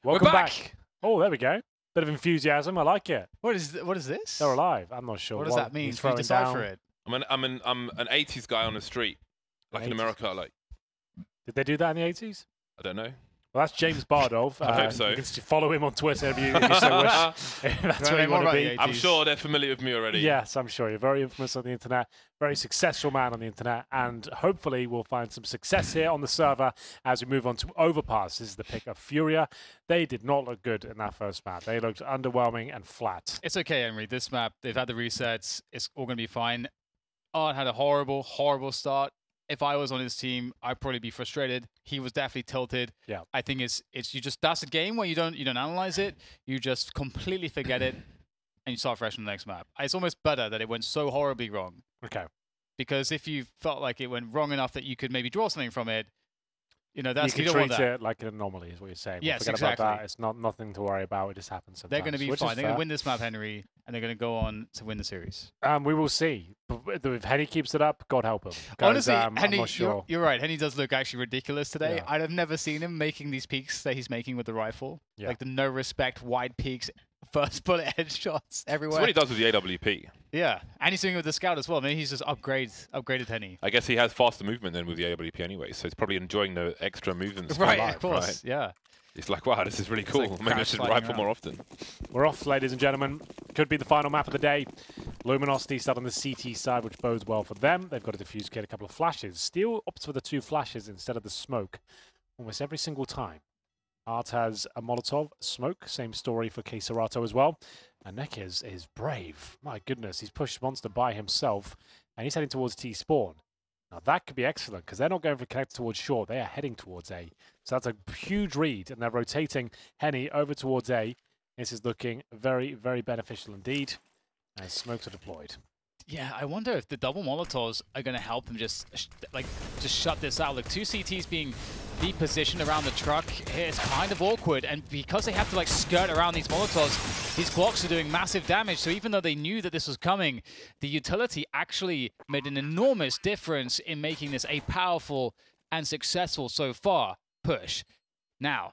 Welcome We're back. back. Oh, there we go. Bit of enthusiasm. I like it. What is this? They're alive. I'm not sure. What does that mean? He's Can you throwing decipher down. it? I'm an 80s guy on the street, like in 80s. America. Like, Did they do that in the 80s? I don't know. Well, that's James Bardov. I hope so. You can follow him on Twitter if you so wish. If that's where you want to be. I'm sure they're familiar with me already. Yes, I'm sure. You're very infamous on the internet, very successful man on the internet, and hopefully we'll find some success here on the server as we move on to Overpass. This is the pick of Furia. They did not look good in that first map. They looked underwhelming and flat. It's okay, Emery. This map, they've had the resets. It's all going to be fine. Art had a horrible, horrible start. If I was on his team, I'd probably be frustrated. He was definitely tilted. Yeah. I think it's you just, that's a game where you don't analyze it. You just completely forget it and you start fresh on the next map. It's almost better that it went so horribly wrong. Okay. Because if you felt like it went wrong enough that you could maybe draw something from it, that's you don't can want treat that. it like an anomaly, is what you're saying. Yes, Forget exactly. about that. It's nothing to worry about. It just happens sometimes. They're going to be which fine. is They're going fair. to win this map, Henry, and they're going to go on to win the series. We will see. If Henny keeps it up, God help him. Honestly, I'm Henny, not sure. you're right. Henny does look actually ridiculous today. Yeah. I'd have never seen him making these peaks that he's making with the rifle. Yeah. Like the no respect, wide peaks, first bullet headshots everywhere. That's what he does with the AWP. Yeah, and he's doing it with the scout as well. Maybe he's just upgraded Henny. I guess he has faster movement than with the AWP anyway, so he's probably enjoying the extra movements. Right, life, of course, right? yeah. It's like, wow, this is really cool. like Maybe I crash should sliding rifle around. more often. We're off, ladies and gentlemen. Could be the final map of the day. Luminosity start on the CT side, which bodes well for them. They've got a defuse kit, a couple of flashes. Steel opts for the 2 flashes instead of the smoke almost every single time. Art has a Molotov, smoke. Same story for Catastrophic as well. And Nekez is brave. My goodness, he's pushed Monster by himself, and he's heading towards T-spawn. Now that could be excellent, because they're not going for connect towards short. They are heading towards A. So that's a huge read, and they're rotating Henny over towards A. This is looking very, very beneficial indeed, as smokes are deployed. Yeah, I wonder if the double Molotovs are going to help them just shut this out. Look, 2 CTs being depositioned around the truck here is kind of awkward, and because they have to skirt around these Molotovs, these Glocks are doing massive damage. So even though they knew that this was coming, the utility actually made an enormous difference in making this a powerful and successful so far push. Now,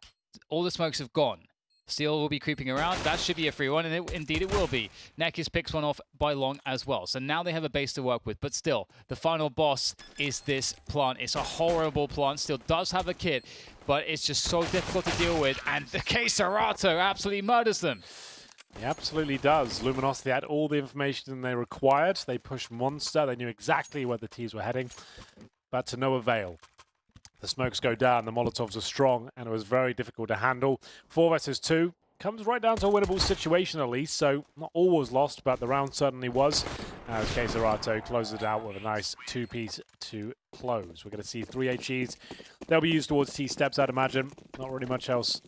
all the smokes have gone. Steel will be creeping around. That should be a free one, and indeed it will be. Nekis picks one off by long as well. So now they have a base to work with, but still, the final boss is this plant. It's a horrible plant. Still does have a kit, but it's just so difficult to deal with, and the Serato absolutely murders them. He absolutely does. Luminosity had all the information they required. They pushed Monster. They knew exactly where the T's were heading, but to no avail. The smokes go down, the Molotovs are strong, and it was very difficult to handle. 4 versus 2 comes right down to a winnable situation at least, so not all was lost, but the round certainly was, as Serato closes it out with a nice 2-piece to close. We're going to see 3 HEs. They'll be used towards T-steps, I'd imagine. Not really much else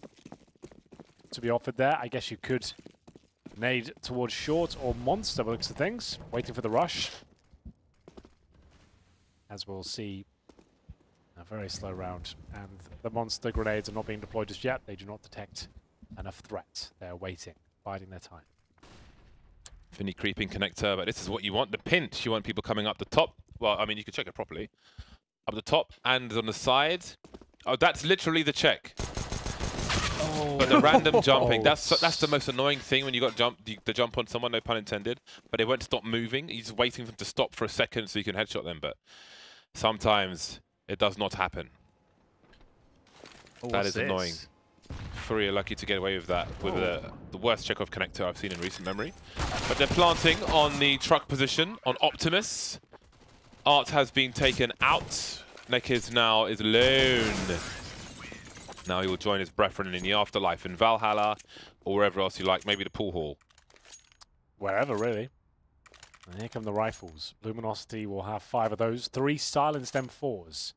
to be offered there. I guess you could nade towards short or Monster, by the looks of things. Waiting for the rush. As we'll see, a very slow round, and the Monster grenades are not being deployed just yet. They do not detect enough threat. They're waiting, biding their time. Vinnie creeping connector, but this is what you want. The pinch, you want people coming up the top. Well, I mean, you can check it properly. Up the top and on the side. Oh, that's literally the check. Oh. But the random jumping, that's the most annoying thing when you got the jump on someone, no pun intended. But they won't stop moving. You're just waiting for them to stop for a second so you can headshot them. But sometimes it does not happen. That is annoying. Furia lucky to get away with that with the worst Chekhov connector I've seen in recent memory. But they're planting on the truck position on Optimus. Art has been taken out. Nekis now is alone. Now he will join his brethren in the afterlife in Valhalla or wherever else you like, maybe the pool hall. Wherever, really. And here come the rifles. Luminosity will have 5 of those. 3 silenced M4s.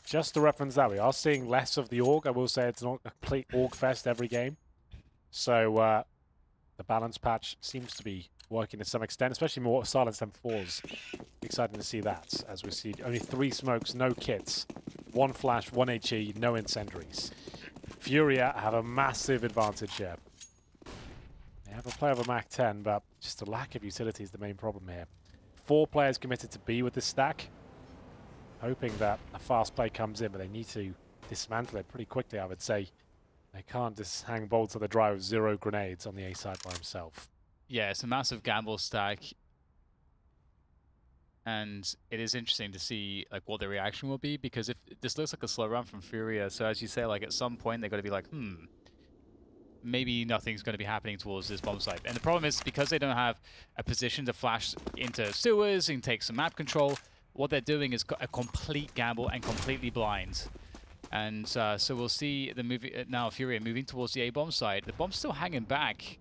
Just to reference that, we are seeing less of the AUG. I will say it's not a complete AUG fest every game. So the balance patch seems to be working to some extent, especially more silenced M4s. Exciting to see that, as we see only 3 smokes, no kits, 1 flash, 1 HE, no incendiaries. Furia have a massive advantage here. They have a play of a Mach 10, but just the lack of utility is the main problem here. 4 players committed to B with this stack, hoping that a fast play comes in, but they need to dismantle it pretty quickly, I would say, They can't just hang bolts on the dry with 0 grenades on the A side by himself. Yeah, it's a massive gamble stack. And it is interesting to see like what the reaction will be, because if this looks like a slow run from Furia, so as you say, like at some point they're going to be like, maybe nothing's going to be happening towards this bomb site. And the problem is, because they don't have a position to flash into sewers and take some map control, what they're doing is a complete gamble and completely blind. And so we'll see the now Furia moving towards the A bomb site. The bomb's still hanging back.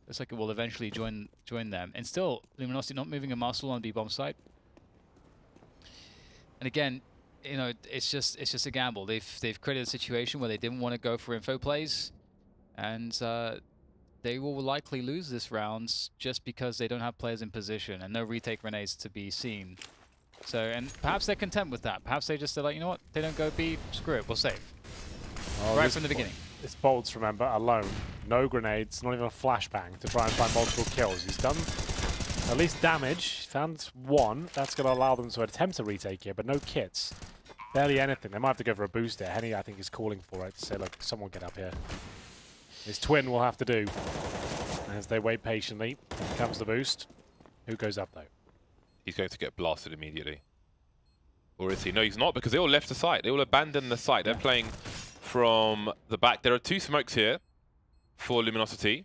Looks like it will eventually join them. And still, Luminosity not moving a muscle on B bomb site. And again, you know, it's just a gamble. They've created a situation where they didn't want to go for info plays, and they will likely lose this round just because they don't have players in position and no retake grenades to be seen. So, and perhaps they're content with that. Perhaps they just are like, you know what, they don't go B, screw it, we'll save. Oh, right from the beginning. It's bolts, remember, alone. No grenades, not even a flashbang to try and find multiple kills. He's done at least damage, found 1. That's going to allow them to attempt a retake here, but no kits. Barely anything. They might have to go for a boost here. Henny, I think, is calling for it to say, look, someone get up here. His twin will have to do. As they wait patiently, here comes the boost. Who goes up, though? He's going to get blasted immediately. Or is he? No, he's not, because they all left the site. They all abandoned the site. They're playing from the back. There are 2 smokes here for Luminosity.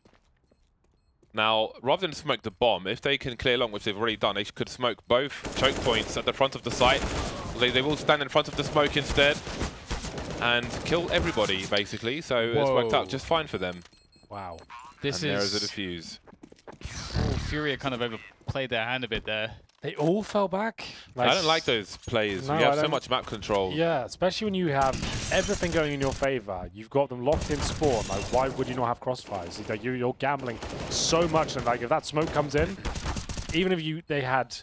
Now, rather than smoke the bomb, if they can clear long, which they've already done, they could smoke both choke points at the front of the site. They will stand in front of the smoke instead and kill everybody, basically. So it's worked out just fine for them. Wow. This and is... there is a defuse. Oh, Furia kind of overplayed their hand a bit there. They all fell back. I don't like those plays. No, we have so much map control. Yeah, especially when you have everything going in your favor. You've got them locked in spawn. Like, why would you not have crossfires? Like, you're gambling so much, and like if that smoke comes in, even if they had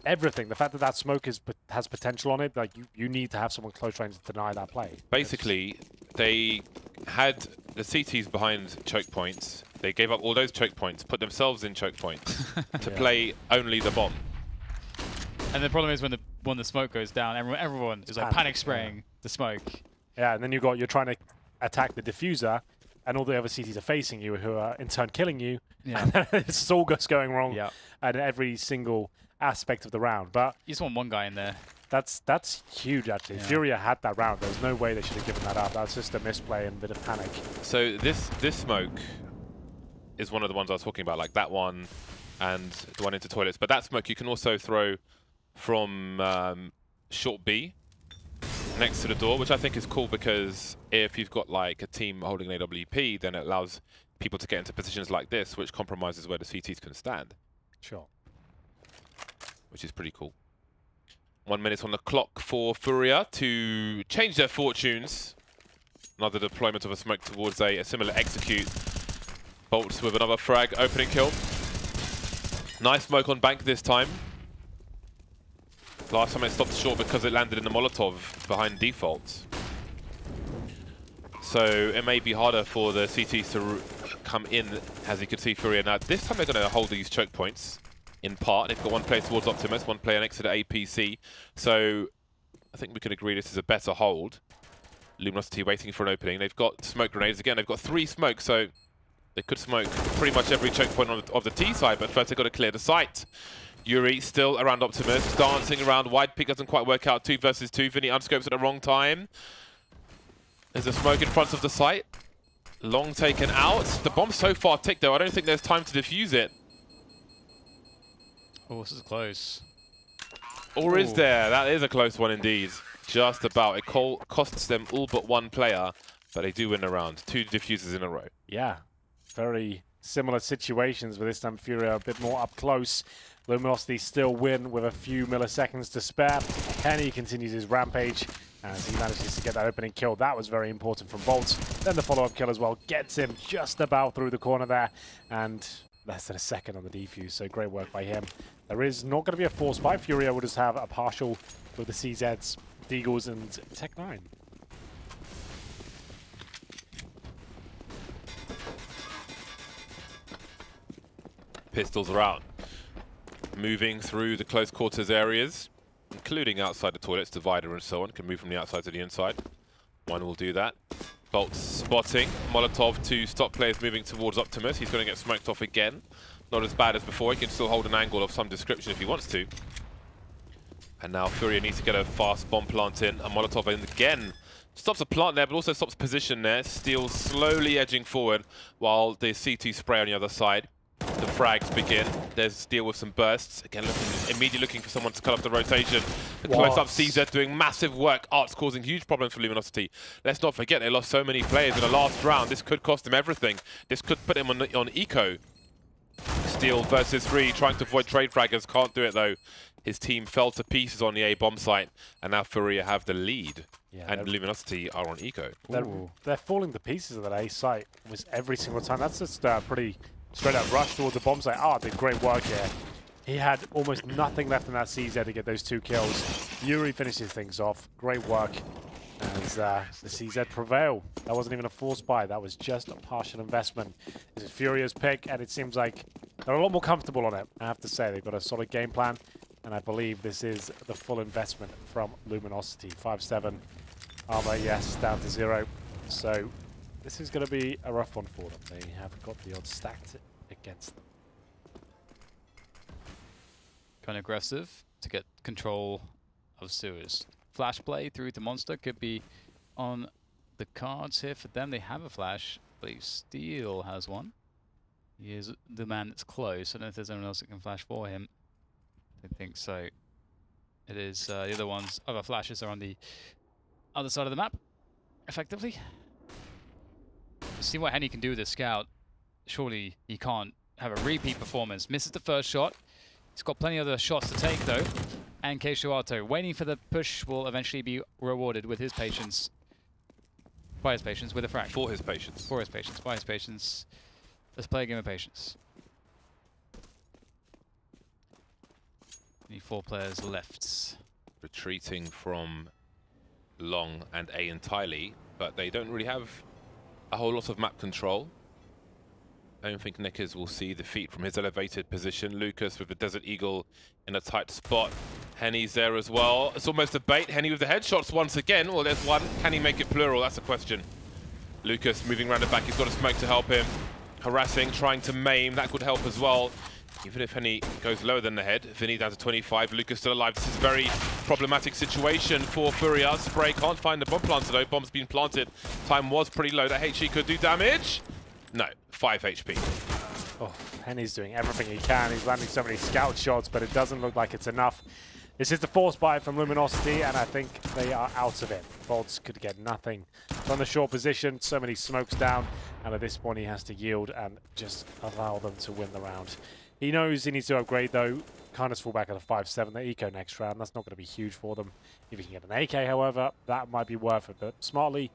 everything, the fact that that smoke has potential on it, like you need to have someone close range to deny that play. Basically, they had the CTs behind choke points. They gave up all those choke points, put themselves in choke points to play only the bomb. And the problem is when the smoke goes down, everyone is like panic spraying the smoke. Yeah, and then you're trying to attack the diffuser, and all the other CTs are facing you, who are in turn killing you. Yeah, and it's all just going wrong at every single aspect of the round. But you just want one guy in there. That's huge, actually. Yeah. Furia had that round. There's no way they should have given that up. That's just a misplay and a bit of panic. So this smoke is one of the ones I was talking about, like that one and the one into toilets. But that smoke you can also throw from short B next to the door, which I think is cool, because if you've got like a team holding an AWP, then it allows people to get into positions like this, which compromises where the CTs can stand. Sure. Which is pretty cool. 1 minute on the clock for Furia to change their fortunes. Another deployment of a smoke towards a similar execute. Bolts with another frag, opening kill. Nice smoke on bank this time. Last time it stopped short because it landed in the Molotov behind default. So it may be harder for the CTs to come in, as you can see Furia. Now this time they're going to hold these choke points in part. They've got one player towards Optimus, one player next to the APC. So I think we can agree this is a better hold. Luminosity waiting for an opening. They've got smoke grenades again. They've got 3 smokes, so they could smoke pretty much every choke point of the T side, but first they've got to clear the site. Yuri still around Optimus, dancing around. Wide pick doesn't quite work out. 2 versus 2. Vinnie unscopes at the wrong time. There's a smoke in front of the site. Long taken out. The bomb's so far ticked, though. I don't think there's time to defuse it. Oh, this is close. Or is there? That is a close one indeed. Just about. It costs them all but 1 player, but they do win a round. 2 diffusers in a row. Yeah. Very similar situations, but this time Furia a bit more up close. Luminosity still win with a few milliseconds to spare. Henny continues his rampage as he manages to get that opening kill. That was very important from Bolts. Then the follow-up kill as well gets him just about through the corner there, and less than a second on the defuse, so great work by him. There is not going to be a force buy. Furia will just have a partial with the CZs, Deagles, and Tech9. Pistols are out. Moving through the close quarters areas, including outside the toilets, divider and so on. Can move from the outside to the inside. One will do that. Bolt's spotting. Molotov to stop players moving towards Optimus. He's going to get smoked off again. Not as bad as before. He can still hold an angle of some description if he wants to. And now Furia needs to get a fast bomb plant in. And Molotov in again. Stops a plant there, but also stops position there. Steel slowly edging forward while the C2 spray on the other side. The frags begin. There's Steel with some bursts. Again, immediately looking for someone to cut off the rotation. The close-up CZ doing massive work. Art's causing huge problems for Luminosity. Let's not forget, they lost so many players in the last round. This could cost them everything. This could put him on eco. Steel versus 3, trying to avoid trade fraggers. Can't do it, though. His team fell to pieces on the A bomb site, and now Furia have the lead. Yeah, and Luminosity are on eco. They're falling to pieces of that A site almost every single time. That's just pretty straight up rush towards the bomb site. Art did great work here. He had almost nothing left in that CZ to get those 2 kills. Yuri finishes things off. Great work as the CZ prevail. That wasn't even a forced buy. That was just a partial investment. This is Furia's pick, and it seems like they're a lot more comfortable on it. I have to say, they've got a solid game plan, and I believe this is the full investment from Luminosity. 5-7. Armor, yes, down to 0. So this is going to be a rough one for them. They have got the odds stacked against them. Kind of aggressive to get control of sewers. Flash play through to Monster could be on the cards here for them. They have a flash. I believe Steel has one. He is the man that's close. I don't know if there's anyone else that can flash for him. I don't think so. It is the other ones. Other flashes are on the other side of the map, effectively. See what Henny can do with this scout. Surely he can't have a repeat performance. Misses the first shot. He's got plenty of other shots to take, though. And Keishuato, waiting for the push, will eventually be rewarded with his patience. By his patience, with a frag. For his patience. For his patience, by his patience. Let's play a game of patience. Only 4 players left. Retreating from long and A entirely, but they don't really have a whole lot of map control. I don't think Nickers will see defeat from his elevated position. Lucas with the Desert Eagle in a tight spot. Henny's there as well. It's almost a bait. Henny with the headshots once again. Well, there's one. Can he make it plural? That's the question. Lucas moving around the back. He's got a smoke to help him. Harassing, trying to maim. That could help as well. Even if Henny goes lower than the head. Vinnie down to 25. Lucas still alive. This is a very problematic situation for Furia. Spray can't find the bomb planter though. Bomb's been planted. Time was pretty low. That HE could do damage. No, 5 HP. Oh, Henny's doing everything he can. He's landing so many scout shots, but it doesn't look like it's enough. This is the force buy from Luminosity, and I think they are out of it. Bolts could get nothing from the short position. So many smokes down, and at this point he has to yield and just allow them to win the round. He knows he needs to upgrade, though. Can't just fall back at a 5-7. The eco next round, that's not going to be huge for them. If he can get an AK, however, that might be worth it. But smartly,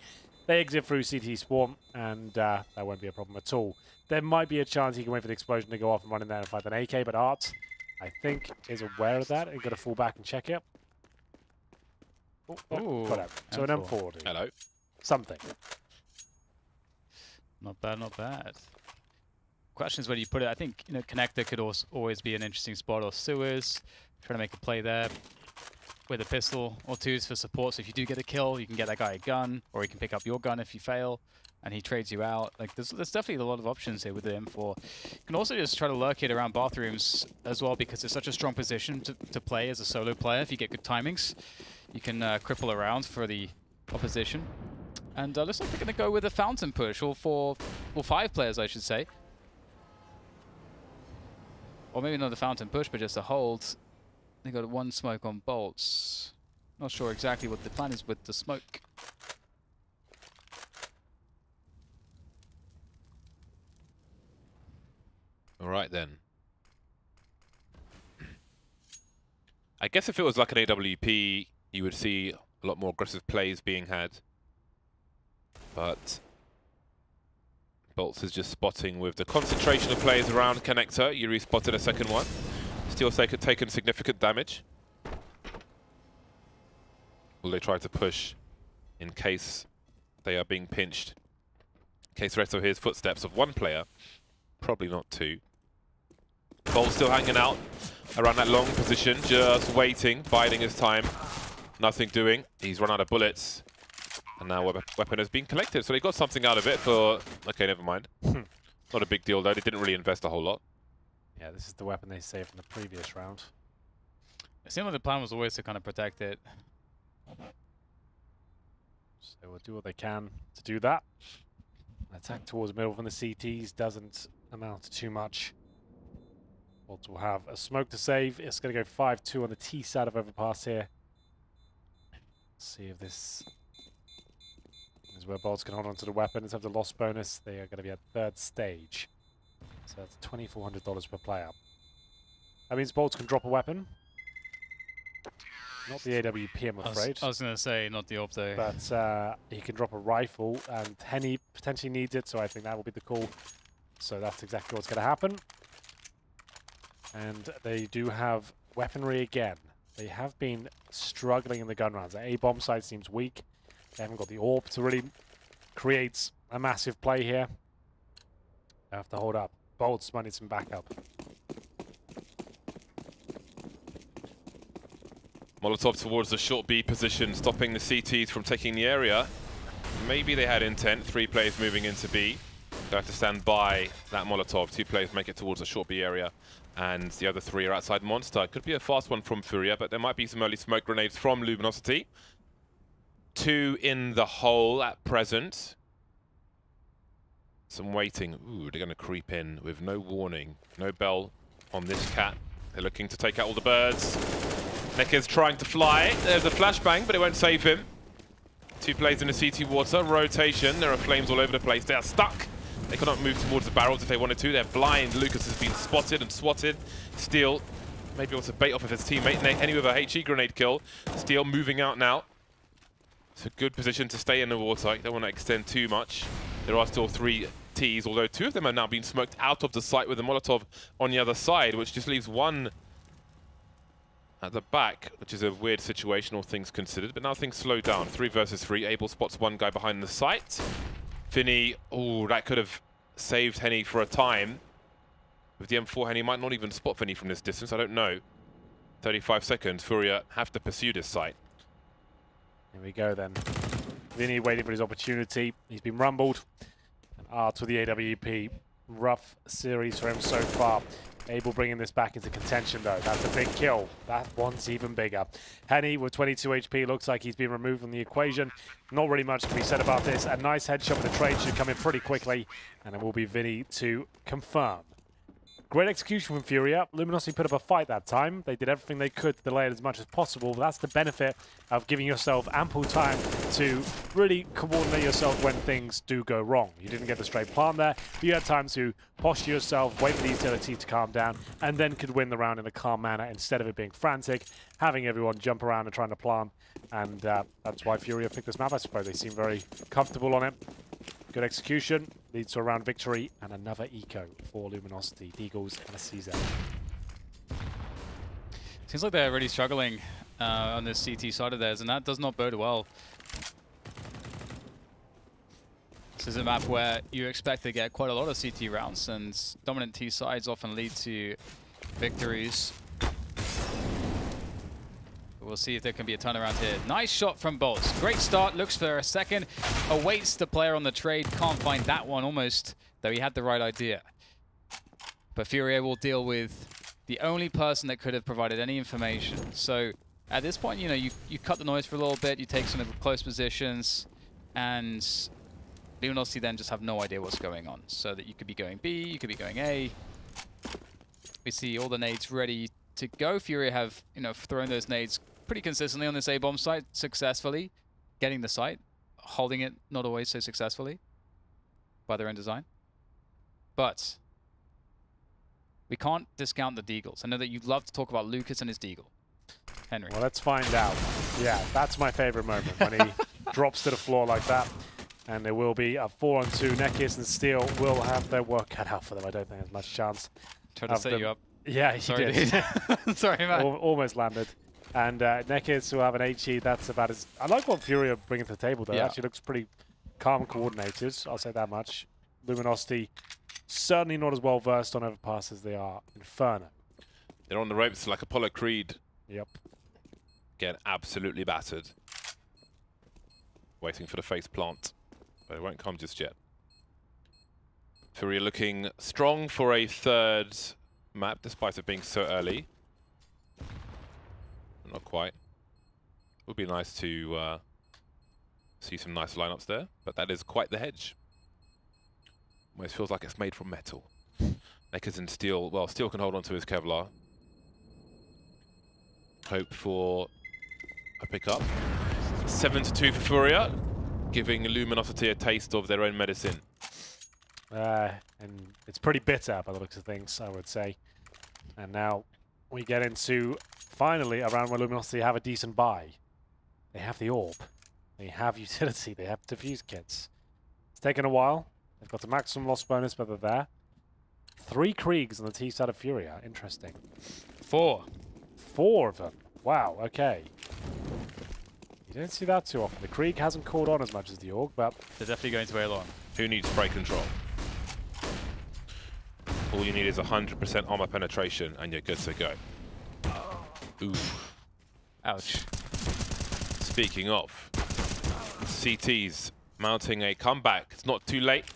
they exit through CT spawn, and that won't be a problem at all. There might be a chance he can wait for the explosion to go off and run in there and fight an AK, but Art, I think, is aware of that and got to fall back and check it. Oh, got out. So an M4. Dude. Hello. Something. Not bad, not bad. Question is where you put it. I think, you know, connector could always be an interesting spot, or sewers. Trying to make a play there with a pistol or 2s for support. So if you do get a kill, you can get that guy a gun, or he can pick up your gun if you fail, and he trades you out. Like there's definitely a lot of options here with the M4. You can also just try to lurk it around bathrooms as well, because it's such a strong position to play as a solo player. If you get good timings, you can cripple around for the opposition. And looks like they're going to go with a fountain push, or 5 players, I should say. Or maybe not a fountain push, but just a hold. They got 1 smoke on bolts. Not sure exactly what the plan is with the smoke. All right then. I guess if it was like an AWP, you would see a lot more aggressive plays being had. But Bolts is just spotting with the concentration of players around connector. Yuri spotted a second one. Still taken significant damage. Will they try to push in case they are being pinched? In case Reto hears footsteps of 1 player. Probably not 2. Bolt still hanging out around that long position, just waiting, biding his time. Nothing doing. He's run out of bullets. And now weapon has been collected, so they got something out of it for... Okay, never mind. Not a big deal, though. They didn't really invest a whole lot. Yeah, this is the weapon they saved from the previous round. It seemed like the plan was always to kind of protect it. So we'll do what they can to do that. Attack towards the middle from the CTs doesn't amount to too much. Bolts will have a smoke to save. It's going to go 5-2 on the T side of Overpass here. See if this is where Bolts can hold on to the weapon. In terms of loss bonus, they are going to be at third stage. So that's $2,400 per player. That means Bolts can drop a weapon. Not the AWP, I'm afraid. I was going to say, not the Opto. But he can drop a rifle, and Henny potentially needs it, so I think that will be the call. So that's exactly what's going to happen. And they do have weaponry again. They have been struggling in the gun rounds. The A-bomb side seems weak. They haven't got the AWP to really create a massive play here. They have to hold up. Bolts might need some backup. Molotov towards the short B position, stopping the CTs from taking the area. Maybe they had intent. 3 players moving into B. They have to stand by that Molotov. 2 players make it towards the short B area, and the other 3 are outside Monster. Could be a fast one from Furia, but there might be some early smoke grenades from Luminosity. 2 in the hole at present. Some waiting. Ooh, they're going to creep in with no warning. No bell on this cat. They're looking to take out all the birds. Nekker's trying to fly. There's a flashbang, but it won't save him. 2 players in the CT water. Rotation. There are flames all over the place. They are stuck. They cannot move towards the barrels if they wanted to. They're blind. Lucas has been spotted and swatted. Steel maybe able to bait off of his teammate. Henny with a HE grenade kill. Steel moving out now. It's a good position to stay in the water. You don't want to extend too much. There are still 3 Ts, although 2 of them are now being smoked out of the site with the Molotov on the other side, which just leaves 1 at the back, which is a weird situation, all things considered. But now things slow down. 3 versus 3. Abel spots 1 guy behind the site. Vinnie, oh, that could have saved Henny for a time. With the M4, Henny might not even spot Vinnie from this distance. I don't know. 35 seconds. Furia have to pursue this site. Here we go then. Vinnie waiting for his opportunity. He's been rumbled. And Art with the AWP. Rough series for him so far. Abel bringing this back into contention though. That's a big kill. That one's even bigger. Henny with 22 HP. Looks like he's been removed from the equation. Not really much can be said about this. A nice headshot with the trade should come in pretty quickly. And it will be Vinnie to confirm. Great execution from Furia. Luminosity put up a fight that time. They did everything they could to delay it as much as possible. But that's the benefit of giving yourself ample time to really coordinate yourself when things do go wrong. You didn't get the straight plant there, but you had time to posture yourself, wait for the utility to calm down, and then could win the round in a calm manner instead of it being frantic, having everyone jump around and trying to plant. And that's why Furia picked this map, I suppose. They seem very comfortable on it. Good execution, leads to a round victory, and another eco for Luminosity, Deagles, and a CZ. Seems like they're really struggling on this CT side of theirs, and that does not bode well. This is a map where you expect to get quite a lot of CT rounds, and dominant T sides often lead to victories. We'll see if there can be a turnaround here. Nice shot from Bolts. Great start. Looks for a second. Awaits the player on the trade. Can't find that one almost, though he had the right idea. But Furia will deal with the only person that could have provided any information. So at this point, you know, you cut the noise for a little bit. You take some of the close positions. And Luminosity then just have no idea what's going on. So that you could be going B, you could be going A. We see all the nades ready to go. Furia have, you know, thrown those nades pretty consistently on this A-bomb site, successfully getting the site, holding it not always so successfully by their own design. But we can't discount the Deagles. I know that you love to talk about Lucas and his Deagle. Henry. Well, let's find out. Yeah, that's my favorite moment, when he drops to the floor like that. And there will be a 4-on-2. Neckis and Steel will have their work cut out for them. I don't think there's much chance. Try to set you up. Yeah, he Sorry, did. Sorry, man. Almost landed. And Neckis will have an HE. That's about as... I like what Furia are bringing to the table, though. Yeah. It actually looks pretty calm and coordinated. I'll say that much. Luminosity certainly not as well versed on Overpass as they are Inferno. They're on the ropes like Apollo Creed. Yep. Get absolutely battered. waiting for the face plant. But it won't come just yet. Furia looking strong for a third map, despite it being so early. Not quite. Would be nice to see some nice lineups there, but that is quite the hedge. Almost feels like it's made from metal. Nakers in steel, well, steel can hold on to his Kevlar. Hope for a pickup. 7-2 for Furia, giving Luminosity a taste of their own medicine. And it's pretty bitter by the looks of things, I would say. And now we get into, finally, a round where Luminosity have a decent buy. They have the orb. They have utility. They have defuse kits. It's taken a while. They've got a maximum loss bonus, but they're there. 3 Kriegs on the T side of Furia. Interesting. 4. 4 of them. Wow, okay. You don't see that too often. The Krieg hasn't caught on as much as the Org, but... They're definitely going to A-Long. Who needs spray control? All you need is 100% armor penetration, and you're good to go. Ooh. Ouch. Speaking of, CT's mounting a comeback. It's not too late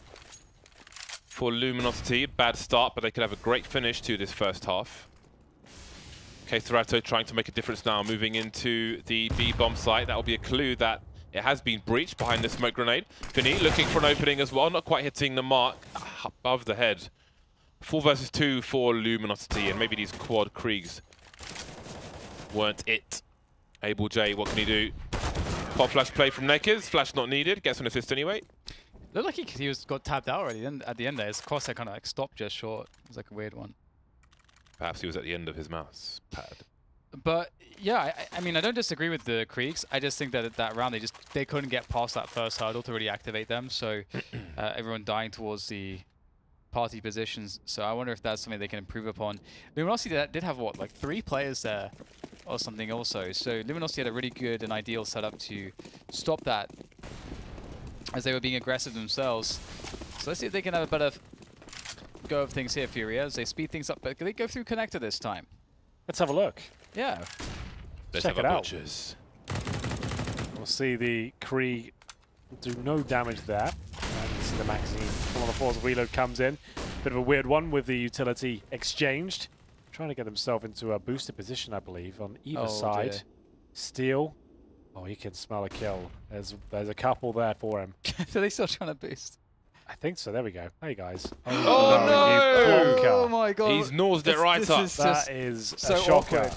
for Luminosity. Bad start, but they could have a great finish to this first half. Catastrophic trying to make a difference now, moving into the B-bomb site. That will be a clue that it has been breached behind the smoke grenade. Vinnie looking for an opening as well, not quite hitting the mark above the head. 4 versus 2 for Luminosity, and maybe these quad Kriegs weren't it. Able J, what can he do? Pop flash play from Nekers, flash not needed, gets an assist anyway. Looked like he got tapped out already. Then at the end there, his crosshair kind of like stopped just short. It was like a weird one. Perhaps he was at the end of his mouse pad. But yeah, I mean, I don't disagree with the Kriegs. I just think that at that round they couldn't get past that first hurdle to really activate them. So everyone dying towards the party positions. So I wonder if that's something they can improve upon. Luminosity did have what, like 3 players there or something also. So Luminosity had a really good and ideal setup to stop that as they were being aggressive themselves. So let's see if they can have a better go of things here, Furia, as they speed things up. But can they go through connector this time? Let's have a look. Yeah. Let's check have it a out. butchers. We'll see the Krieg do no damage there. And see the magazine. One of the force reload comes in. Bit of a weird one with the utility exchanged. Trying to get himself into a boosted position, I believe, on either side. Dear. Steel. Oh, he can smell a kill. There's a couple there for him. Are they still trying to boost? I think so. There we go. Hey, guys. Oh, you Oh plonker. my god. He's nosed it right up. That is so a shocker. awkward.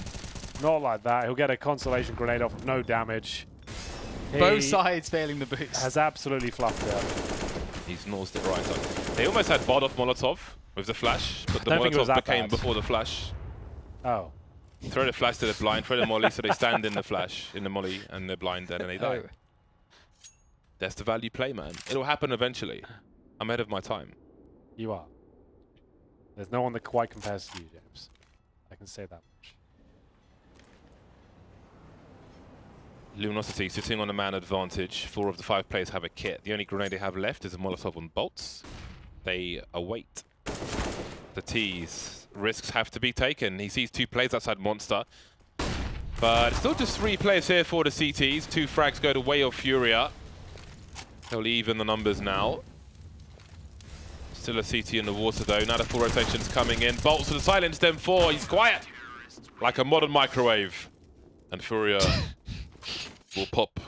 Not like that. He'll get a constellation grenade off with no damage. Both He sides failing the boost. has absolutely fluffed it. He's nosed it right up. They almost had bod off Molotov with the flash, but the don't think it was Molotov that became bad. before the flash. Oh. Throw the flash to the blind, throw the molly, so they stand in the flash, in the molly, and they're blind, and then they die. Oh. That's the value play, man. It'll happen eventually. I'm ahead of my time. You are. There's no one that quite compares to you, James. I can say that much. Luminosity sitting on a man advantage. 4 of the 5 players have a kit. The only grenade they have left is a Molotov on bolts. They await the T's. Risks have to be taken. He sees 2 players outside Monster. But it's still just 3 players here for the CTs. 2 frags go the way of Furia. They'll even the numbers now. Still a CT in the water though. Now the full rotation's coming in. Bolts to the silence, then 4. He's quiet. Like a modern microwave. And Furia will pop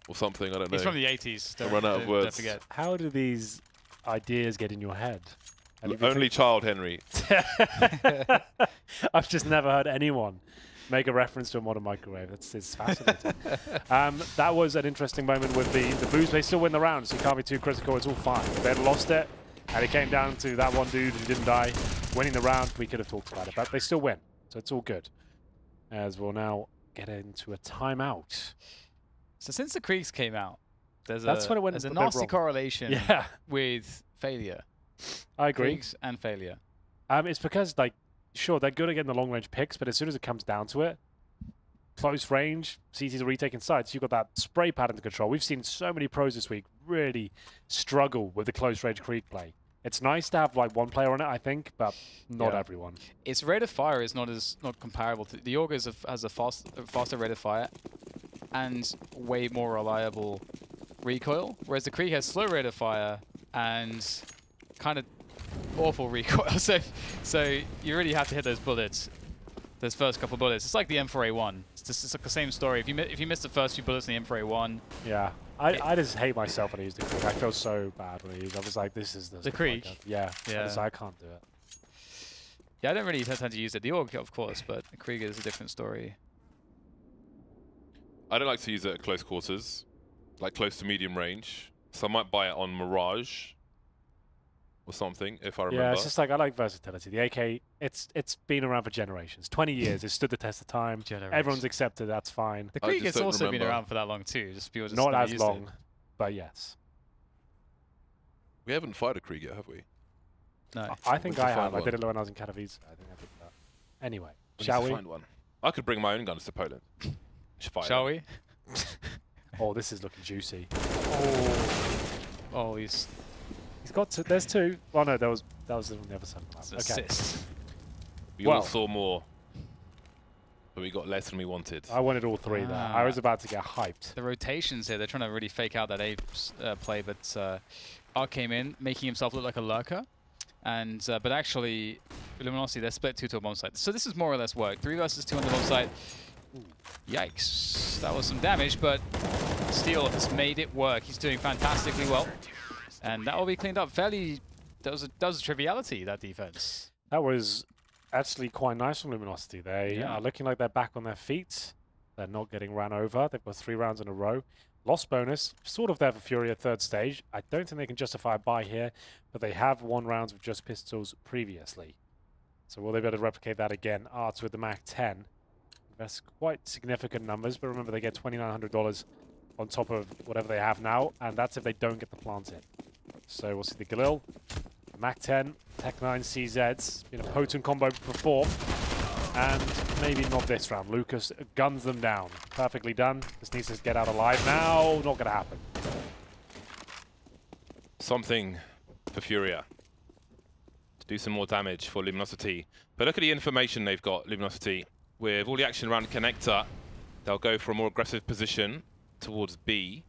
or something, I don't know. He's from the 80s. I'll run out of words. Don't forget. How do these ideas get in your head? Only child, Henry. I've just never heard anyone make a reference to a modern microwave. It's fascinating. That was an interesting moment with the boost. They still win the round, so you can't be too critical. It's all fine. If they had lost it, and it came down to that one dude who didn't die winning the round, we could have talked about it. But they still win, so it's all good. As we'll now get into a timeout. So since the Kriegs came out, there's when it went a a bit nasty wrong. correlation with failure. I agree. Kriegs and failure. It's because, like, sure, they're good at getting the long-range picks, but as soon as it comes down to it, close range, CTs are retaking sides. You've got that spray pattern to control. We've seen so many pros this week really struggle with the close-range Krieg play. It's nice to have, like, one player on it, I think, but not everyone. Its rate of fire is not comparable to the Org. Has a faster rate of fire and way more reliable recoil, whereas the Krieg has slow rate of fire and kind of awful recoil. So you really have to hit those bullets, those first couple bullets. It's like the M4A1. It's like the same story. If you miss the first few bullets in the M4A1, yeah. I just hate myself when I use the Krieg. I feel so bad when I use it. I was like, this is the Krieg? Yeah. Yeah. I can't do it. Yeah, I don't really tend to use it. The AUG, of course, but the Krieg is a different story. I don't like to use it at close quarters, like close to medium range. So I might buy it on Mirage or something, if I remember. Yeah, it's just like, I like versatility. The AK, it's been around for generations. 20 years, it's stood the test of time. Everyone's accepted, that's fine. The Krieg has also been around for that long too. Just people just not as used long, it. but yes. We haven't fired a Krieg yet, have we? No. I think I have. I did it when I was in Katowice. I think I did that. Anyway, shall we? Find one. I could bring my own guns to Poland. Shall we? Oh, this is looking juicy. Oh, he's got two. There's two. Oh no, that was on the other side of the map. Okay. assist. We all saw more, but we got less than we wanted. I wanted all three there. I was about to get hyped. The rotations here, they're trying to really fake out that A play, but Ark came in, making himself look like a lurker. And but actually, Luminosity, they're split 2 to a bomb site. So this is more or less work. 3 versus 2 on the bomb site. Yikes. That was some damage, but Steel has made it work. He's doing fantastically well. And that will be cleaned up fairly. That was a triviality, that defense. That was actually quite nice from Luminosity. They are looking like they're back on their feet. They're not getting ran over. They've got 3 rounds in a row. Lost bonus, sort of there for Furia 3rd stage. I don't think they can justify a buy here, but they have won rounds with just pistols previously. So will they be able to replicate that again? Arts with the MAC-10. That's quite significant numbers, but remember they get $2,900 on top of whatever they have now, and that's if they don't get the plant in. So we'll see the Galil, the MAC-10, Tech-9 CZs. Been a potent combo before. And maybe not this round. Lucas guns them down. Perfectly done. Just needs to get out alive now. Not going to happen. Something for Furia to do some more damage for Luminosity. But look at the information they've got, Luminosity. With all the action around the connector, they'll go for a more aggressive position towards B,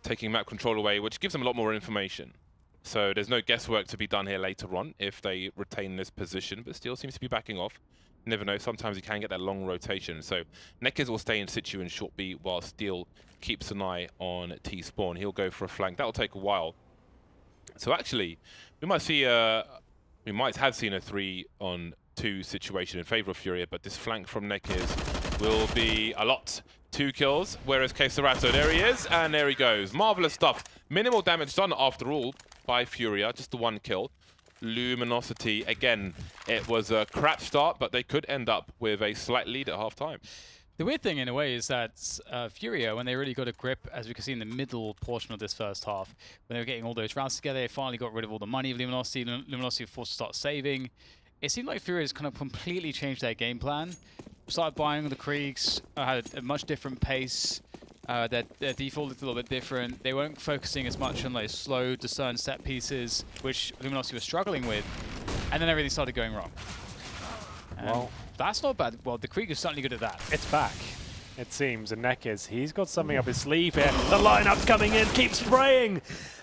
taking map control away, which gives them a lot more information. So there's no guesswork to be done here later on if they retain this position, but still seems to be backing off. You never know, sometimes you can get that long rotation. So Neckers will stay in situ in short B while Steel keeps an eye on T-Spawn. He'll go for a flank. That'll take a while. So actually, we might see we might have seen a 3-on-2 situation in favor of Furia, but this flank from Neckers will be a lot. 2 kills, whereas Queserato, there he is, and there he goes. Marvelous stuff. Minimal damage done after all by Furia, just the 1 kill. Luminosity, again, it was a crap start, but they could end up with a slight lead at half-time. The weird thing, in a way, is that Furia, when they really got a grip, as we can see in the middle portion of this first half, when they were getting all those rounds together, they finally got rid of all the money of Luminosity. Luminosity were forced to start saving. It seemed like Furia has kind of completely changed their game plan. Started buying the Kriegs, had a much different pace. Their default looked a little bit different. They weren't focusing as much on like slow, discerned set pieces, which Luminosity was struggling with. And then everything started going wrong. Well, that's not bad. Well, the Krieg is certainly good at that. It's back, it seems. And Neckers, he's got something up his sleeve here. The lineup's coming in, keep spraying.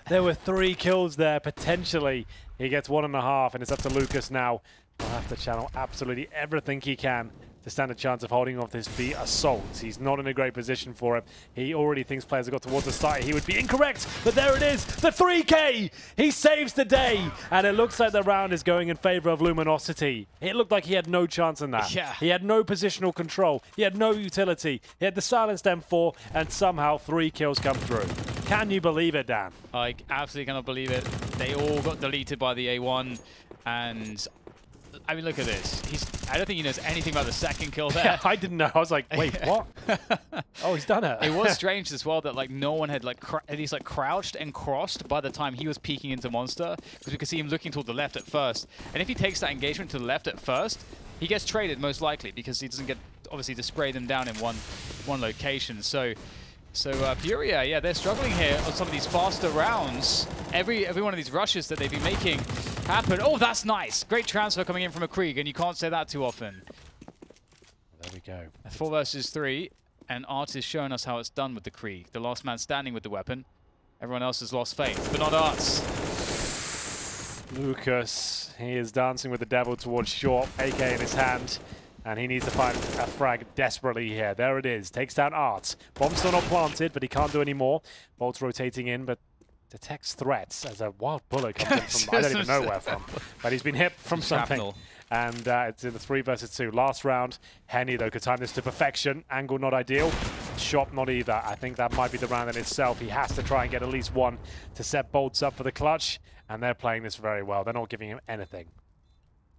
There were 3 kills there, potentially. He gets 1.5, and it's up to Lucas now. He'll have to channel absolutely everything he can to stand a chance of holding off this B assault. He's not in a great position for it. He already thinks players have got towards the site. He would be incorrect, but there it is, the 3K! He saves the day, and it looks like the round is going in favor of Luminosity. It looked like he had no chance in that. Yeah. He had no positional control. He had no utility. He had the silenced M4, and somehow 3 kills come through. Can you believe it, Dan? I absolutely cannot believe it. They all got deleted by the A1, and I mean, look at this. I don't think he knows anything about the second kill there. Yeah, I didn't know. I was like, wait, what? Oh, he's done it. It was strange as well that like no one had like at least like crouched and crossed by the time he was peeking into Monster, because we could see him looking toward the left at first. And if he takes that engagement to the left at first, he gets traded most likely because he doesn't get obviously to spray them down in one location. So Furia, yeah, they're struggling here on some of these faster rounds. Every one of these rushes that they've been making happen. Oh, that's nice. Great transfer coming in from a Krieg, and you can't say that too often. There we go. 4 versus 3, and Art is showing us how it's done with the Krieg. The last man standing with the weapon. Everyone else has lost faith, but not Arts. Lucas, he is dancing with the devil towards short, AK in his hand, and he needs to find a frag desperately here. There it is, takes down Art. Bomb's still not planted, but he can't do any more. Bolt's rotating in, but detects threats as a wild bullet comes in from I don't even know where from. But he's been hit from something. And it's in the 3 versus 2. Last round, Henny, though, could time this to perfection. Angle not ideal. Shot not either. I think that might be the round in itself. He has to try and get at least one to set Bolts up for the clutch. And they're playing this very well. They're not giving him anything.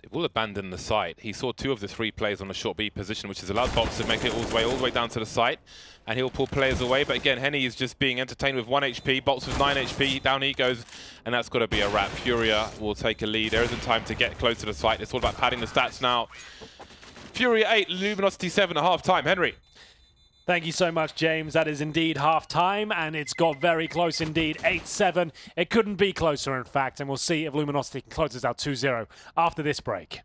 It will abandon the site. He saw 2 of the 3 players on the short B position, which has allowed Bolts to make it all the way down to the site. And he'll pull players away. But again, Henny is just being entertained with 1 HP. Bolts with 9 HP. Down he goes. And that's got to be a wrap. Furia will take a lead. There isn't time to get close to the site. It's all about padding the stats now. Furia 8, Luminosity 7 at half-time. Henry. Thank you so much, James. That is indeed half-time, and it's got very close indeed. 8-7. It couldn't be closer, in fact, and we'll see if Luminosity can close this out 2-0 after this break.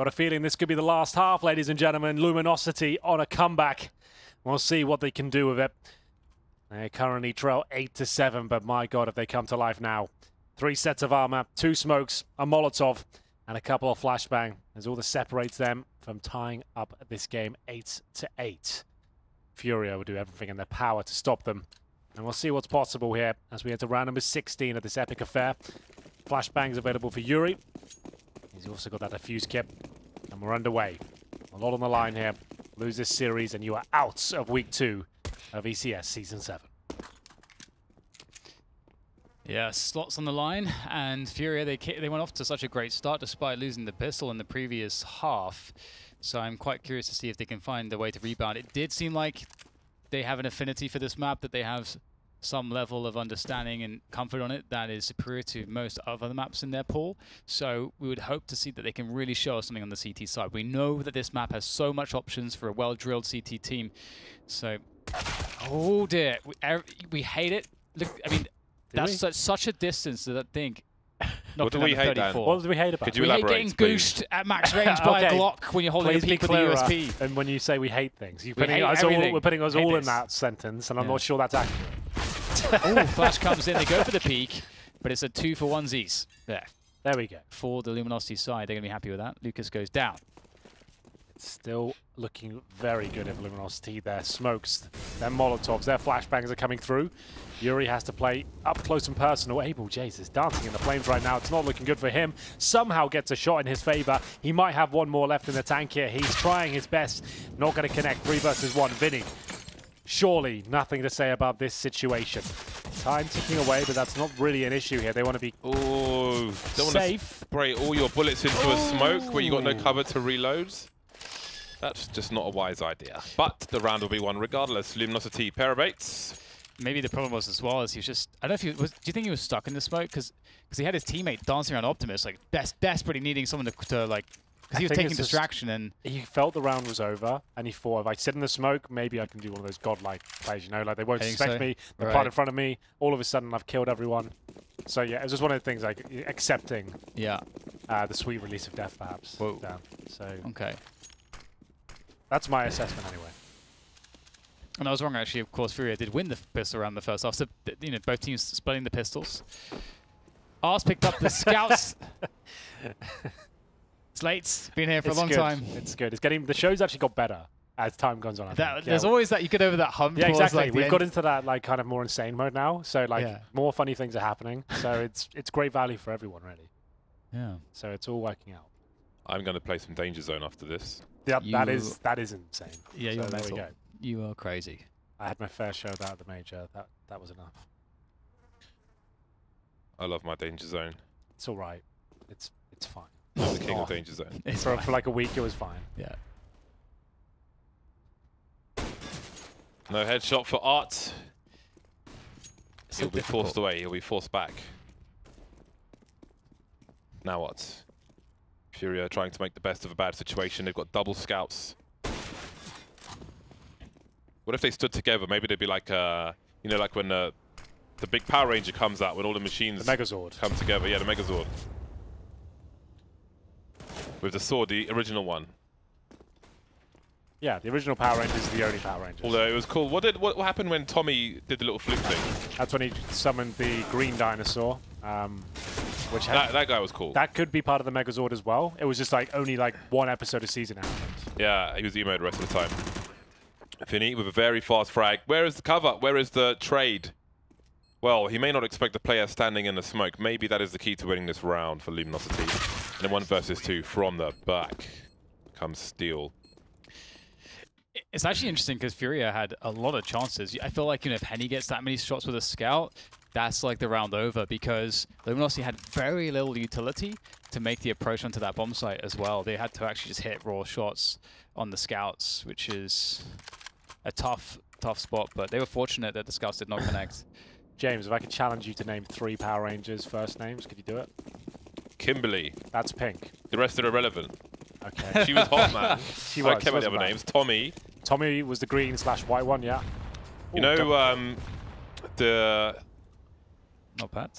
Got a feeling this could be the last half, ladies and gentlemen. Luminosity on a comeback. We'll see what they can do with it. They currently trail 8-7, but my God, if they come to life now. 3 sets of armor, 2 smokes, a Molotov, and a couple of flashbang. There's all that separates them from tying up this game 8-8. Furia will do everything in their power to stop them. And we'll see what's possible here as we enter round number 16 of this epic affair. Flashbang's available for Yuri. He's also got that defuse kit. And we're underway. A lot on the line here. Lose this series and you are out of week 2 of ECS Season 7. Yeah, slots on the line, and Furia, they went off to such a great start despite losing the pistol in the previous half. So I'm quite curious to see if they can find a way to rebound. It did seem like they have an affinity for this map, that they have some level of understanding and comfort on it that is superior to most other maps in their pool. So we would hope to see that they can really show us something on the CT side. We know that this map has so much options for a well-drilled CT team. So, oh dear, we hate it. Look, I mean, that's such a distance to that thing. What do we hate, Dan? What do we hate about it? Could you elaborate, hate getting gooshed at max range by a Glock when you're holding a peak with the USP. And when you say we hate things, we're putting us all in that sentence, and I'm not sure that's accurate. Oh, flash comes in, they go for the peak, but it's a 2-for-1sies there. There we go. For the Luminosity side, they're going to be happy with that. Lucas goes down. It's still looking very good if Luminosity. Their smokes, their Molotovs, their flashbangs are coming through. Yuri has to play up close and personal. Abel Jace is dancing in the flames right now. It's not looking good for him. Somehow gets a shot in his favor. He might have one more left in the tank here. He's trying his best. Not going to connect. 3 versus 1. Vinnie. Surely nothing to say about this situation. Time ticking away, but that's not really an issue here. They want to be don't safe. Want to spray all your bullets into a smoke where you got no cover to reload. That's just not a wise idea. But the round will be won regardless. Luminosity, pair of 8s. Maybe the problem was as well is he was just, I don't know if he was, do you think he was stuck in the smoke? Because he had his teammate dancing around Optimus, like desperately needing someone to like, because he was taking distraction and... He felt the round was over and he thought, if I sit in the smoke, maybe I can do one of those godlike plays, you know, like they won't suspect me, they're right in front of me, all of a sudden I've killed everyone. So yeah, it was just one of the things like accepting the sweet release of death perhaps. Whoa. Down. So okay. That's my assessment anyway. And I was wrong actually, of course Furia did win the pistol round the first half, so you know, both teams splitting the pistols. Ars picked up the scouts. Slate's been here for a long time. It's good. It's getting, the show's actually got better as time goes on. There's always that, you get over that hump. Yeah, exactly. Like We've got into that like kind of more insane mode now. So like more funny things are happening. So it's great value for everyone really. Yeah. So it's all working out. I'm going to play some Danger Zone after this. Yeah, that is insane. Yeah, so there we go. You are crazy. I had my fair share of that at the major. That was enough. I love my Danger Zone. It's all right. It's fine. I'm the king of Danger Zone. For like a week, it was fine. Yeah. No headshot for Art. He'll be forced away. He'll be forced back. Now what? Furia trying to make the best of a bad situation. They've got double scouts. What if they stood together? Maybe they'd be like, you know, like when the big Power Ranger comes out, when all the machines the Megazord come together. Yeah, the Megazord. With the sword, the original one. Yeah, the original Power Rangers is the only Power Rangers. Although it was cool. What happened when Tommy did the little fluke thing? That's when he summoned the green dinosaur. Which that guy was cool. That could be part of the Megazord as well. It was just like only like one episode a season happened. Yeah, he was emo the rest of the time. Vinnie with a very fast frag. Where is the cover? Where is the trade? Well, he may not expect the player standing in the smoke. Maybe that is the key to winning this round for Luminosity. And then 1 versus 2 from the back comes Steel. It's actually interesting because Furia had a lot of chances. I feel like, you know, if Henny gets that many shots with a scout, that's like the round over because Luminosity had very little utility to make the approach onto that bomb site as well. They had to actually just hit raw shots on the scouts, which is a tough spot, but they were fortunate that the scouts did not connect. James, if I could challenge you to name 3 Power Rangers first names, could you do it? Kimberly. That's pink. The rest are irrelevant. Okay. She was hot, man. She was. I care about the other names. Tommy. Tommy was the green/white one, yeah. You know, the... Not bad.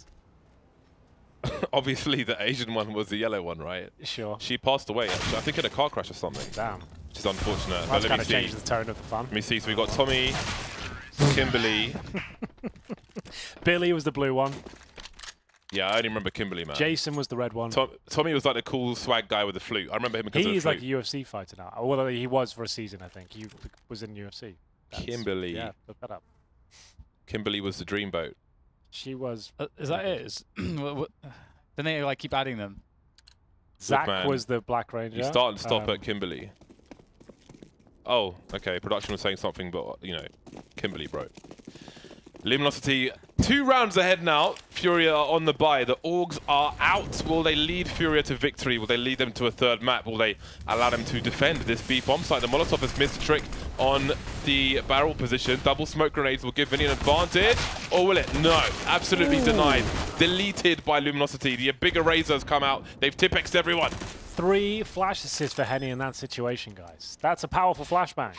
Obviously, the Asian one was the yellow one, right? Sure. She passed away, actually. I think in a car crash or something. Damn. Which is unfortunate. Well, but that's kind of changed the tone of the fun. Let me see. So we got Tommy, Kimberly. Billy was the blue one. Yeah, I only remember Kimberly, man. Jason was the red one. Tommy was like the cool swag guy with the flute. I remember him because of the flute. He's like a UFC fighter now. Well, he was for a season, I think. He was in UFC. Kimberly. Yeah, look that up. Kimberly was the dreamboat. She was... Is that it? Then they like keep adding them. Zach was the Black Ranger. You start and stop at Kimberly. Oh, okay. Production was saying something, but, you know, Kimberly, bro. Luminosity 2 rounds ahead now. Furia are on the bye. The Orgs are out. Will they lead Furia to victory? Will they lead them to a 3rd map? Will they allow them to defend this B bomb site? The Molotov has missed a trick on the barrel position. Double smoke grenades will give Vinnie an advantage. Or will it? No. Absolutely denied. Deleted by Luminosity. The big erasers come out. They've Tipexed everyone. 3 flash assists for Henny in that situation, guys. That's a powerful flashbang.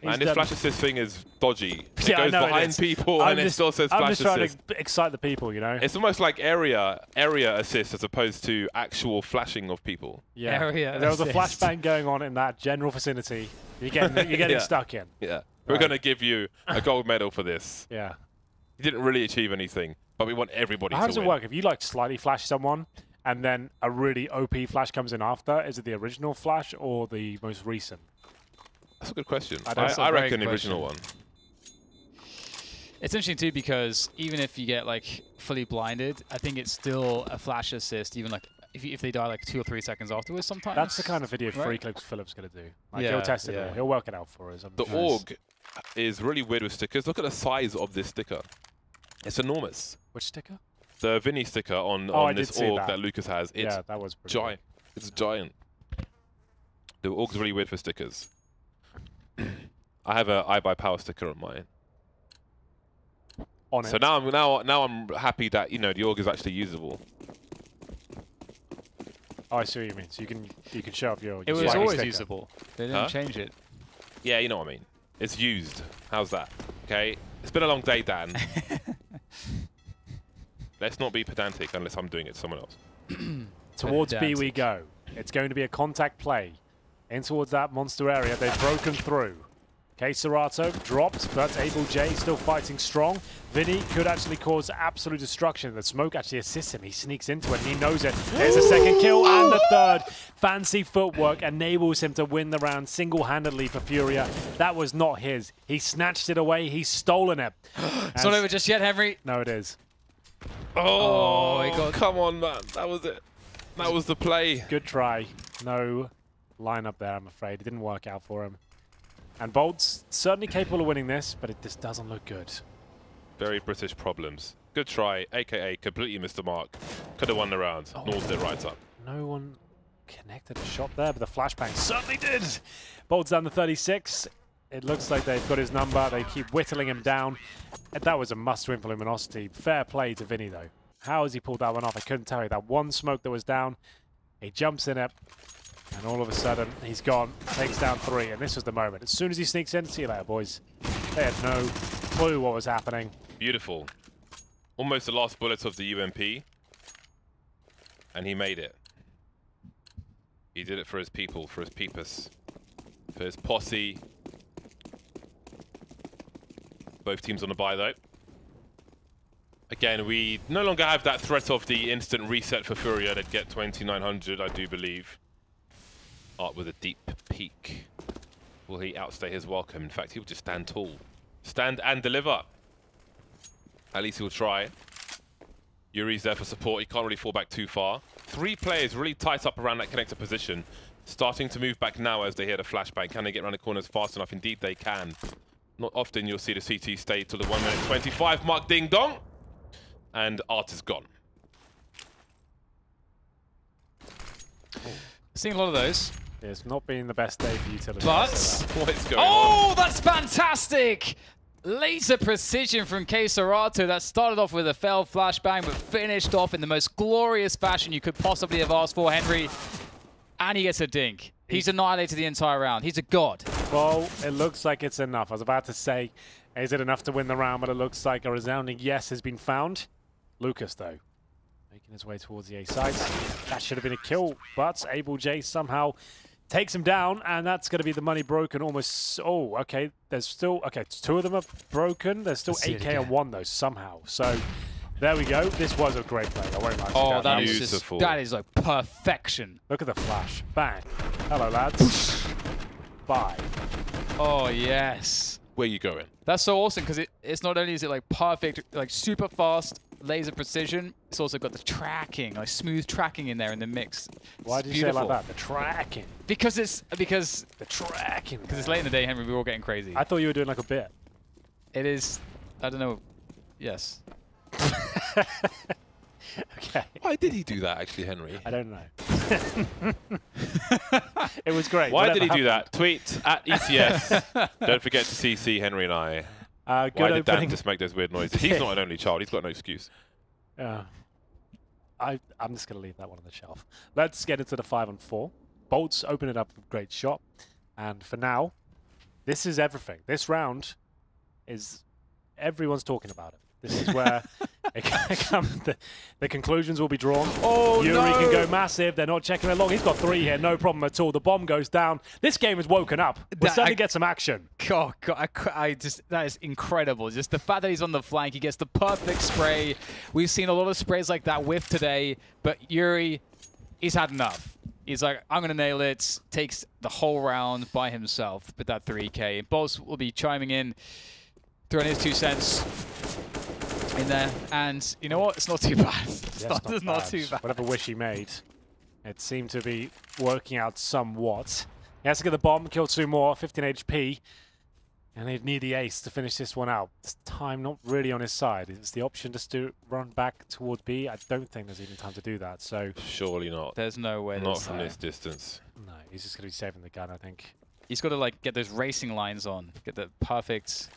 And this flash assist thing is dodgy. It goes behind people and it still says flash assist. I'm just trying to excite the people, you know? It's almost like area assist as opposed to actual flashing of people. Yeah. Area there was a flashbang going on in that general vicinity. You're getting stuck in. Yeah. We're going to give you a gold medal for this. Yeah. You didn't really achieve anything, but we want everybody to win. How does it work? If you like slightly flash someone and then a really OP flash comes in after? Is it the original flash or the most recent? That's a good question. That's I a reckon great the original one. It's interesting too because even if you get like fully blinded, I think it's still a flash assist. Even like if they die like 2 or 3 seconds afterwards, sometimes. That's the kind of video Right? Free Clips Philip's gonna do. Like Yeah, he'll test it yeah. all. He'll work it out for us. The org is really weird with stickers. Look at the size of this sticker. It's enormous. Which sticker? The Vinnie sticker on I this did see org that. that Lucas has. It's Yeah, that was pretty giant. It's giant. The org's really weird for stickers. I have a I Buy Power sticker on mine. On So it. now I'm happy that the org is actually usable. Oh, I see what you mean. So you can show off your. It was swaggy always sticker. usable. They didn't Huh? change it. Yeah, you know what I mean. It's used. How's that? Okay. It's been a long day, Dan. Let's not be pedantic unless I'm doing it to someone else. Towards B we Pedantic. go. It's going to be a contact play. In towards that monster area. They've broken through. Okay, Serato dropped, but Able J still fighting strong. Vinnie could actually cause absolute destruction. The smoke actually assists him. He sneaks into it and he knows it. There's a second kill and the third. Fancy footwork enables him to win the round single-handedly for Furia. That was not his. He snatched it away. He's stolen it. It's not over just yet, Henry. No, it is. Oh, he got- come on, man. That was it. That was the play. Good try. No lineup there, I'm afraid. It didn't work out for him. And Bolt's certainly capable of winning this, but it just doesn't look good. Very British problems. Good try, a.k.a. completely missed the mark. Could have won the round. Oh. Gnawed it right up. No one connected a shot there, but the flashbang certainly did. Bolt's down to 36. It looks like they've got his number. They keep whittling him down. And that was a must-win for Luminosity. Fair play to Vinnie, though. How has he pulled that one off? I couldn't tell you. That one smoke that was down, he jumps in it, and all of a sudden, he's gone. Takes down 3, and this was the moment. As soon as he sneaks in, see you later, boys. They had no clue what was happening. Beautiful. Almost the last bullet of the UMP. And he made it. He did it for his people, for his peepers, for his posse. Both teams on the bye, though. Again, we no longer have that threat of the instant reset for Furia. They'd get 2,900, I do believe. Art with a deep peek. Will he outstay his welcome? In fact, he'll just stand tall. Stand and deliver. At least he'll try. Yuri's there for support. He can't really fall back too far. 3 players really tight up around that connector position. Starting to move back now as they hear the flashbang. Can they get around the corners fast enough? Indeed, they can. Not often you'll see the CT stay till the 1:25 mark. Ding dong. And Art is gone. Seeing a lot of those. It's not been the best day for utility. But What is going on? oh, that's fantastic! Laser precision from K Serato that started off with a failed flashbang but finished off in the most glorious fashion you could possibly have asked for, Henry. And he gets a dink. He's annihilated the entire round. He's a god. Well, it looks like it's enough. I was about to say, is it enough to win the round? But it looks like a resounding yes has been found. Lucas, though, making his way towards the A sides. That should have been a kill, but Able J somehow takes him down, and that's going to be the money broken almost. Oh, okay. There's still, okay, 2 of them are broken. There's still Let's see it 8K on again. 1, though, somehow. So there we go. This was a great play. I won't lie to you. Oh, that is Beautiful. just, that is like perfection. Look at the flash. Bang. Hello, lads. Bye. Oh, yes. Where you going? That's so awesome because it's not only is it like perfect, like super fast laser precision, it's also got the tracking, like smooth tracking in there in the mix. Why It's did you say it like beautiful. that? The tracking. Because it's The tracking. it's late in the day, Henry. We're all getting crazy. I thought you were doing like a bit. It is. I don't know. Yes. Okay. Why did he do that, actually, Henry? I don't know. It was great. Why Whatever did he do happened. that? Tweet at ECS. Don't forget to CC Henry and I. Good Why did Dan opening. just make those weird noises? He's not an only child. He's got no excuse. I'm just going to leave that one on the shelf. Let's get into the 5-on-4. Bolts open it up with a great shot. And for now, this is everything. This round is everyone's talking about it. This is where The conclusions will be drawn. Oh, Yuri no. can go massive. They're not checking it long. He's got 3 here, no problem at all. The bomb goes down. This game has woken up. We'll certainly get some action. God, I just, that is incredible. Just the fact that he's on the flank, he gets the perfect spray. We've seen a lot of sprays like that whiff today, but Yuri, he's had enough. He's like, I'm going to nail it. Takes the whole round by himself with that 3K. Boss will be chiming in, throwing his 2 cents in there. And you know what? It's not too bad. It's not too bad. Whatever wish he made, it seemed to be working out somewhat. He has to get the bomb, kill 2 more, 15 HP. And they'd need the ace to finish this one out. This time not really on his side. It's the option just to run back towards B. I don't think there's even time to do that. So surely not. There's no way. Not from this distance. No, he's just going to be saving the gun, I think. He's got to like get those racing lines on, get the perfect.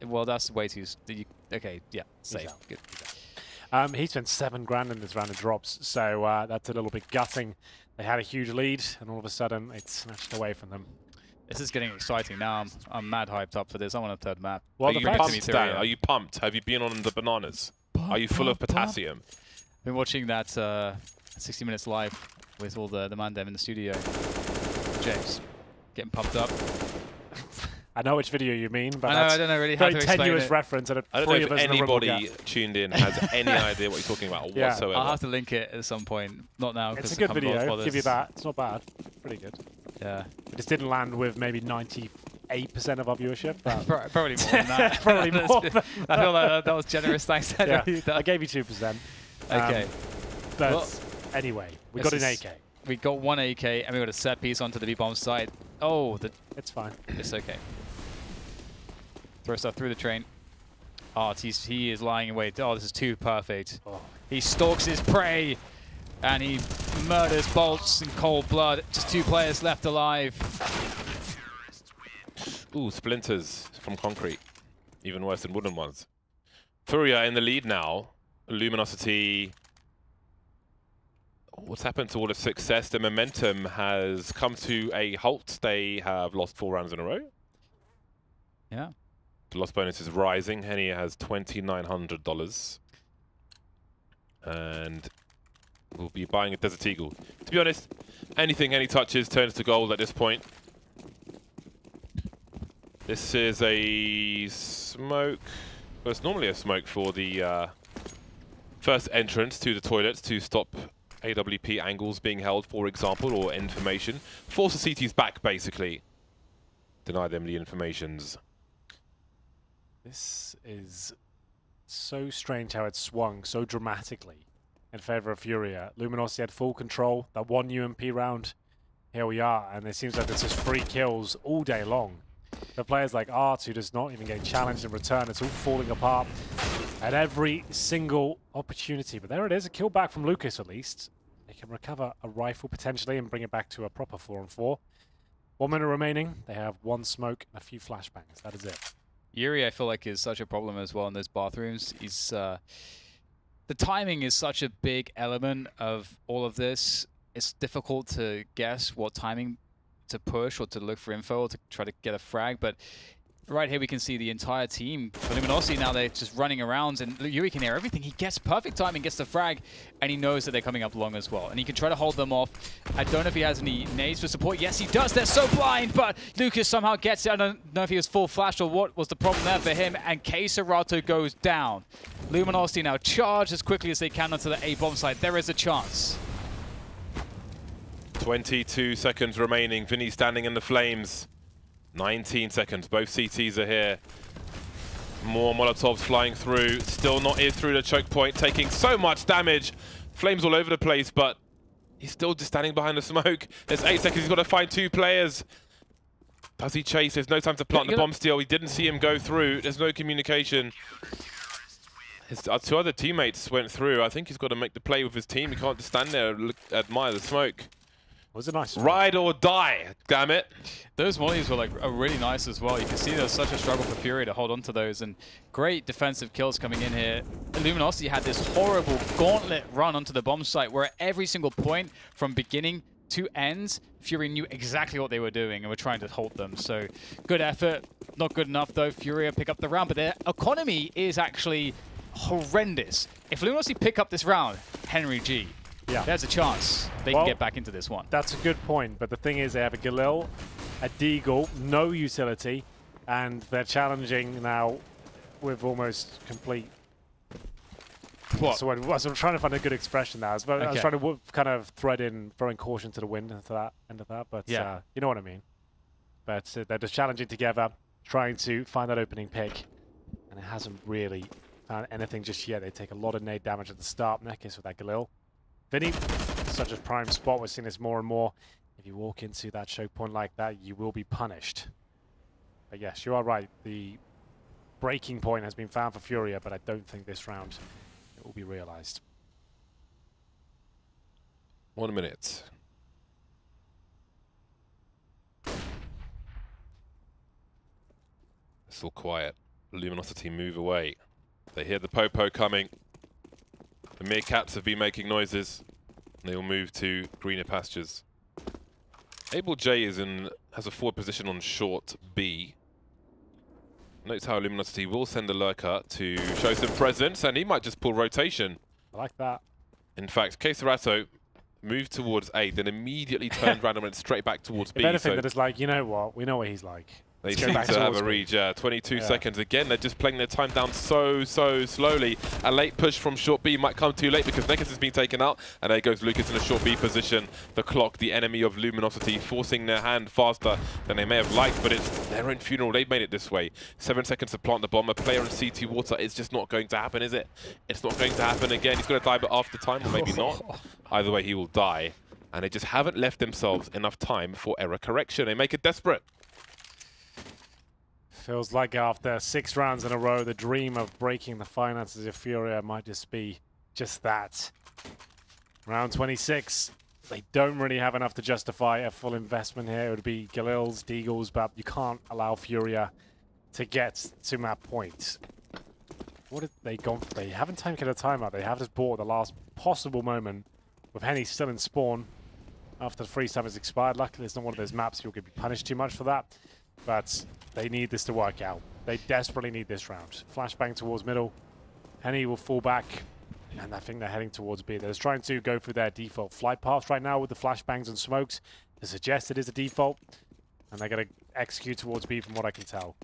Well, that's way too. Okay, yeah, safe. Good. He spent 7 grand in this round of drops, so that's a little bit gutting. They had a huge lead, and all of a sudden, it's snatched away from them. This is getting exciting now. I'm mad hyped up for this. I want a 3rd map. Well, are you pumped, Dan? Are you pumped? Have you been on the bananas? Are you full of potassium? Been watching that 60 Minutes live with all the Mandem in the studio. James, getting pumped up. I know which video you mean, but I don't know really how to explain tenuous it. reference. And I don't know if anybody tuned in has any idea what you're talking about whatsoever. I'll have to link it at some point. Not now. It's a good video. I'll give you that. It's not bad. Pretty good. Yeah. It just didn't land with maybe 98% of our viewership. But probably more than that. Probably more. I feel like that was generous. Thanks. Yeah, I gave you 2%. Okay. But anyway, we got an AK. We got 1 AK and we got a set piece onto the B-bomb side. Oh, it's fine. It's okay. Throw stuff through the train. Oh, he is lying in wait. Oh, this is too perfect. Oh. He stalks his prey. And he murders Bolts in cold blood. Just 2 players left alive. Ooh, splinters from concrete. Even worse than wooden ones. Furia in the lead now. Luminosity. What's happened to all the success? The momentum has come to a halt. They have lost 4 rounds in a row. Yeah. The loss bonus is rising. Henny has $2,900. And we'll be buying a Desert Eagle. To be honest, anything Henny touches turns to gold at this point. This is a smoke. Well, it's normally a smoke for the first entrance to the toilets to stop AWP angles being held, for example, or information. Force the CTs back, basically. Deny them the informations. This is so strange how it swung so dramatically in favor of Furia. Luminosity had full control. That 1 UMP round, here we are, and it seems like there's just 3 kills all day long. The players like Art, who does not even get challenged in return, it's all falling apart at every single opportunity. But there it is, a kill back from Lucas at least. They can recover a rifle potentially and bring it back to a proper 4-on-4. 1 minute remaining. They have 1 smoke and a few flashbangs. That is it. Yuri, I feel like, is such a problem as well in those bathrooms. He's the timing is such a big element of all of this. It's difficult to guess what timing to push or to look for info or to try to get a frag, but right here we can see the entire team. For Luminosity now, they're just running around, and Yuri can hear everything. He gets perfect timing, gets the frag, and he knows that they're coming up long as well. And he can try to hold them off. I don't know if he has any nades for support. Yes, he does. They're so blind, but Lucas somehow gets it. I don't know if he was full flash or what was the problem there for him. And K Serato goes down. Luminosity now charge as quickly as they can onto the A-bomb site. There is a chance. 22 seconds remaining. Vinnie standing in the flames. 19 seconds. Both CTs are here. More Molotovs flying through. Still not in through the choke point. Taking so much damage. Flames all over the place, but he's still just standing behind the smoke. There's 8 seconds. He's got to find 2 players. Does he chase? There's no time to plant the bomb still. We didn't see him go through. There's no communication. His 2 other teammates went through. I think he's got to make the play with his team. He can't just stand there and admire the smoke. Was it nice? Ride or die, damn it. Those mollies were like really nice as well. You can see there was such a struggle for Furia to hold on to those, and great defensive kills coming in here. Luminosity had this horrible gauntlet run onto the bomb site where at every single point from beginning to end, Fury knew exactly what they were doing and were trying to hold them. So good effort, not good enough though. Furia pick up the round, but their economy is actually horrendous. If Luminosity pick up this round, Henry G, there's a chance they can get back into this one. That's a good point, but the thing is they have a Galil, a Deagle, no utility, and they're challenging now with almost complete... What? So I'm trying to find a good expression now. I was trying to kind of thread in throwing caution to the wind into that end of that, but you know what I mean. But they're just challenging together, trying to find that opening pick, and it hasn't really found anything just yet. They take a lot of nade damage at the start, in that case with that Galil. Vinnie, such a prime spot. We're seeing this more and more. If you walk into that choke point like that, you will be punished. But yes, you are right. The breaking point has been found for Furia, but I don't think this round it will be realized. 1 minute. It's all quiet. Luminosity move away. They hear the Popo coming. The meerkats have been making noises. They will move to greener pastures. Able J has a forward position on short B. Notice how Luminosity will send a lurker to show some presence, and he might just pull rotation. I like that. In fact, Catastrophic moved towards A, then immediately turned around and went straight back towards B. If anything, that is like, you know what? We know what he's like. They seem to have a read, 22 seconds. Again, they're just playing their time down so slowly. A late push from short B might come too late because Nekis has been taken out. And there goes Lucas in a short B position. The clock, the enemy of Luminosity, forcing their hand faster than they may have liked, but it's their own funeral. They've made it this way. 7 seconds to plant the bomb. A player in CT water. It's just not going to happen, is it? It's not going to happen again. He's going to die, but after time, or maybe not. Either way, he will die. And they just haven't left themselves enough time for error correction. They make it desperate. Feels like after 6 rounds in a row, the dream of breaking the finances of Furia might just be just that. Round 26. They don't really have enough to justify a full investment here. It would be Galil's, Deagles, but you can't allow Furia to get to map point. What have they gone for? They haven't taken a timeout. They have just bought the last possible moment with Henny still in spawn after the freeze time has expired. Luckily, it's not one of those maps you'll be punished too much for that. But they need this to work out. They desperately need this round. Flashbang towards middle. Henny will fall back. And I think they're heading towards B. They're just trying to go through their default flight path right now with the flashbangs and smokes. To suggest it is a default. And they're going to execute towards B from what I can tell.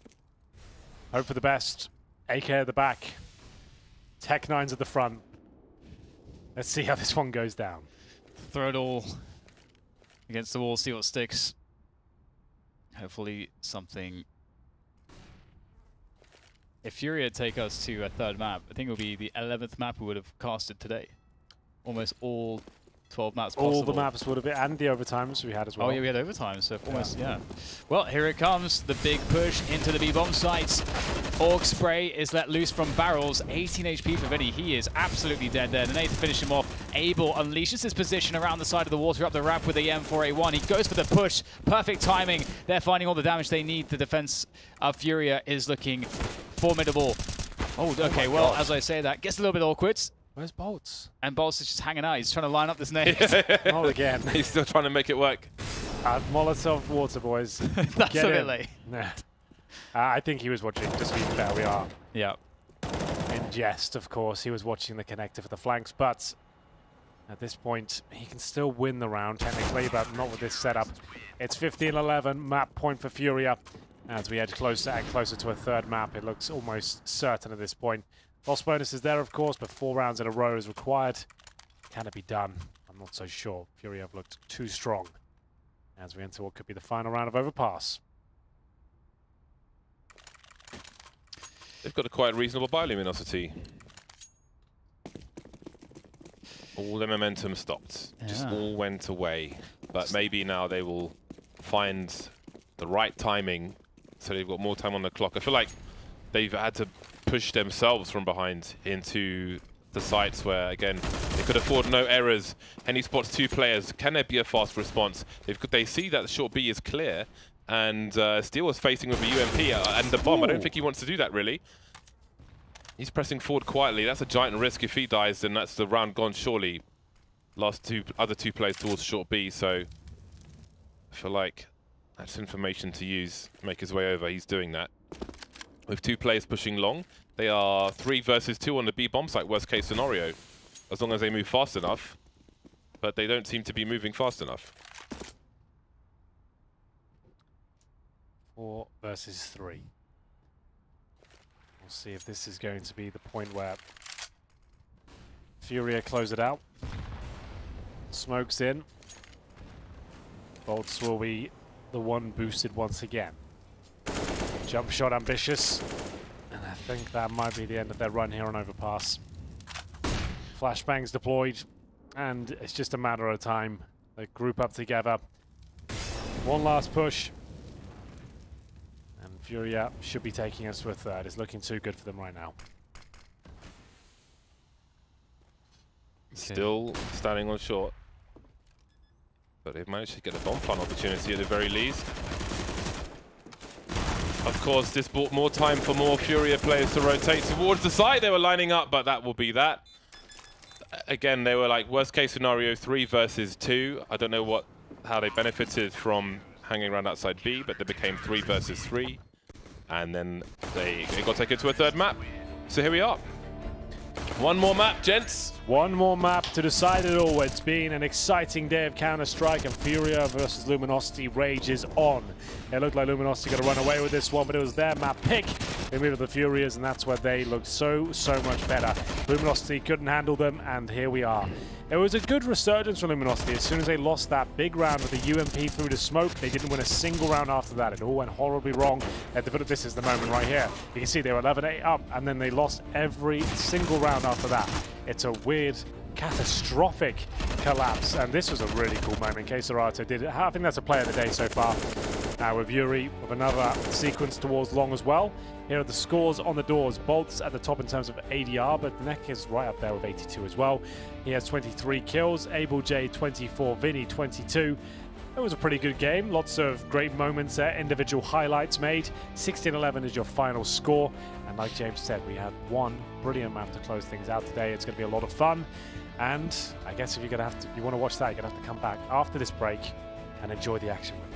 Hope for the best. AK at the back. Tech 9's at the front. Let's see how this one goes down. Throw it all against the wall, see what sticks. Hopefully something... If Furia take us to a third map, I think it will be the 11th map we would have casted today. Almost all 12 maps possible. All the maps would have been, and the overtimes we had as well. Oh yeah, we had overtime, so almost, yeah. Well, here it comes, the big push into the B-bomb sites. Orc spray is let loose from barrels. 18 HP for Vinnie. He is absolutely dead there. The nade to finish him off. Abel unleashes his position around the side of the water up the ramp with the M4A1. He goes for the push. Perfect timing. They're finding all the damage they need. The defense of Furia is looking formidable. Oh, okay, well, as I say that, gets a little bit awkward. Where's Bolts? And Bolts is just hanging out. He's trying to line up this nade. Not again. He's still trying to make it work. Molotov water, boys. That's a bit late. Nah. I think he was watching, just to be fair, we are. Yeah. In jest, of course. He was watching the connector for the flanks, but at this point, he can still win the round, technically, but not with this setup. It's 15-11, map point for Furia. As we edge closer and closer to a third map, it looks almost certain at this point. Loss bonus is there, of course, but 4 rounds in a row is required. Can it be done? I'm not so sure. Furia have looked too strong as we enter what could be the final round of Overpass. They've got a quite reasonable buy Luminosity. All the momentum stopped. Just all went away. But maybe now they will find the right timing so they've got more time on the clock. I feel like they've had to push themselves from behind into the sites where, again, they could afford no errors. Henny spots 2 players. Can there be a fast response? They see that the short B is clear, and Steel was facing with a UMP and the bomb. I don't think he wants to do that, really. He's pressing forward quietly. That's a giant risk. If he dies, then that's the round gone, surely. Other two players towards short B, so I feel like that's information to use to make his way over. He's doing that. With 2 players pushing long, They are 3 versus 2 on the B bomb site, worst case scenario, as long as they move fast enough. But they don't seem to be moving fast enough. 4 versus 3. We'll see if this is going to be the point where Furia close it out. Smokes in. Bolts will be the one boosted once again. Jump shot ambitious. And I think that might be the end of their run here on Overpass. Flashbangs deployed. And it's just a matter of time. They group up together. One last push. And Furia should be taking us to a third. It's looking too good for them right now. Still standing on short. But they've managed to get a bomb plant opportunity at the very least. Of course, this bought more time for more Furia players to rotate towards the side. They were lining up, but that will be that. Again, they were like worst case scenario 3 versus 2. I don't know how they benefited from hanging around outside B, but they became 3 versus 3. And then they got taken to a third map. So here we are. One more map, gents. One more map to decide it all. It's been an exciting day of Counter-Strike, and Furia versus Luminosity rages on. It looked like Luminosity got to run away with this one, but it was their map pick. They moved to the Furias, and that's where they looked so much better. Luminosity couldn't handle them, and here we are. It was a good resurgence for Luminosity. As soon as they lost that big round with the UMP through the smoke, they didn't win a single round after that. It all went horribly wrong. This is the moment right here. You can see they were 11-8 up, and then they lost every single round after that. It's a weird, catastrophic collapse, and this was a really cool moment. Keserato did it. I think that's a play of the day so far. With Yuri with another sequence towards long as well. Here are the scores on the doors. Bolts at the top in terms of ADR, but Neck is right up there with 82 as well. He has 23 kills. Able J 24, Vinnie 22. It was a pretty good game. Lots of great moments there. Individual highlights made. 16-11 is your final score. And like James said, we had one brilliant map to close things out today. It's going to be a lot of fun. And I guess if you want to watch that, you're going to have to come back after this break and enjoy the action with us.